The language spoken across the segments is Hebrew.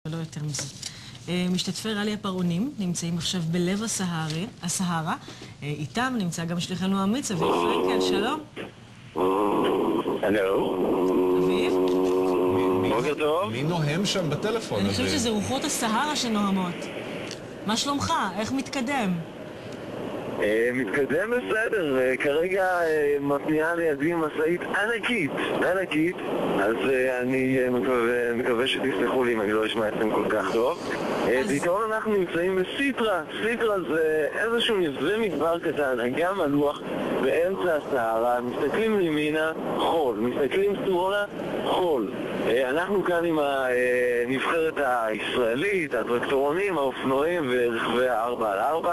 ולא יותר מזה. משתתפי רלי הפרעונים נמצאים עכשיו בלב הסהרה. איתם נמצא גם שליחנו האמיץ, אביב פרנקל, שלום. הלו. אביב? בוקר טוב. מי נוהם שם בטלפון? אני חושבת שזה רוחות הסהרה שנוהמות. מה שלומך? איך מתקדם? מתקדם בסדר, כרגע מתניעה לידי משאית ענקית, אז אני מקווה שתסלחו לי אם אני לא אשמע אתכם כל כך טוב. בעיקרון אנחנו נמצאים בסיטרה, סיטרה זה איזשהו מבנה מדבר קטן, אגם מלוח באמצע הסהרה, מסתכלים לימינה, חול, מסתכלים שמאלה, חול. אנחנו כאן עם הנבחרת הישראלית, הטרקטורונים, האופנועים ורכבי ה4x4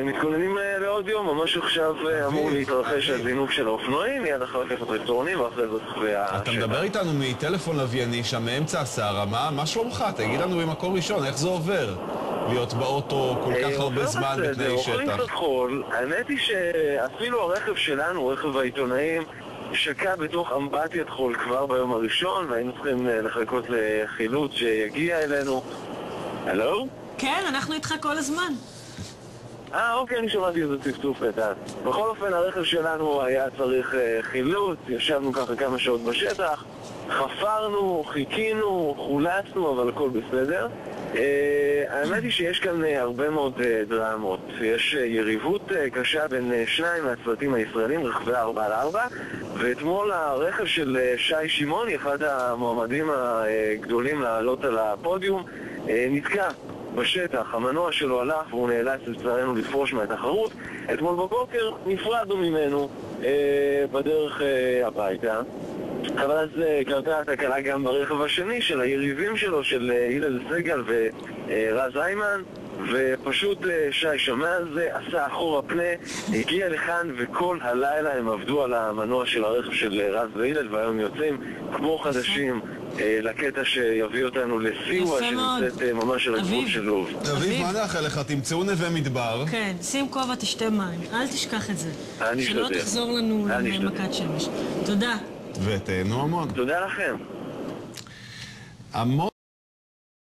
מתכוננים לעוד יום, ממש עכשיו אמור להתרחש הזינוק של האופנועים, מיד אחר כך הטרקטורונים ואחרי זאת רכבי השטח. אתה מדבר איתנו מטלפון לווייני שם מאמצע הסהרה, מה שלומך? תגיד לנו במקור ראשון, איך זה עובר? להיות באוטו כל כך הרבה זמן בתנאי שטח. אוכלים קצת חול, האמת היא שאפילו הרכב שלנו, רכב העיתונאים, שקע בתוך אמבטיית חול כבר ביום הראשון, והיינו צריכים לחכות לחילוץ שיגיע אלינו. הלו? כן, אנחנו איתך כל הזמן. אוקיי, אני שמעתי איזה צפצוף קטן. בכל אופן, הרכב שלנו היה צריך חילוץ, ישבנו ככה כמה שעות בשטח, חפרנו, חיכינו, חולצנו, אבל הכל בסדר. האמת היא שיש כאן הרבה מאוד דרמות. יש יריבות קשה בין שניים מהצוותים הישראלים, רכבי 4x4, ואתמול הרכב של שי שמעוני, אחד המועמדים הגדולים לעלות על הפודיום, נתקע בשטח, המנוע שלו הלך והוא נאלץ לצערנו לפרוש מהתחרות. אתמול בבוקר נפרדנו ממנו בדרך הביתה, אבל אז קרתה התקלה גם ברכב השני של היריבים שלו, של הלל סגל ורז איימן, ופשוט שי שמע על זה, עשה אחורה פנה, הגיע לכאן וכל הלילה הם עבדו על המנוע של הרכב של רז והלל, והיום יוצאים כמו חדשים לקטע שיביא אותנו לסיוע שנמצאת ממש על הגבול של לוב. אביב, מה נאחל לך? תמצאו נווה מדבר. כן, שים כובע, תשתה מים, אל תשכח את זה. אני אשתדל. שלא תחזור לנו למכת שמש. תודה. ותהנו המון. תודה לכם. המון.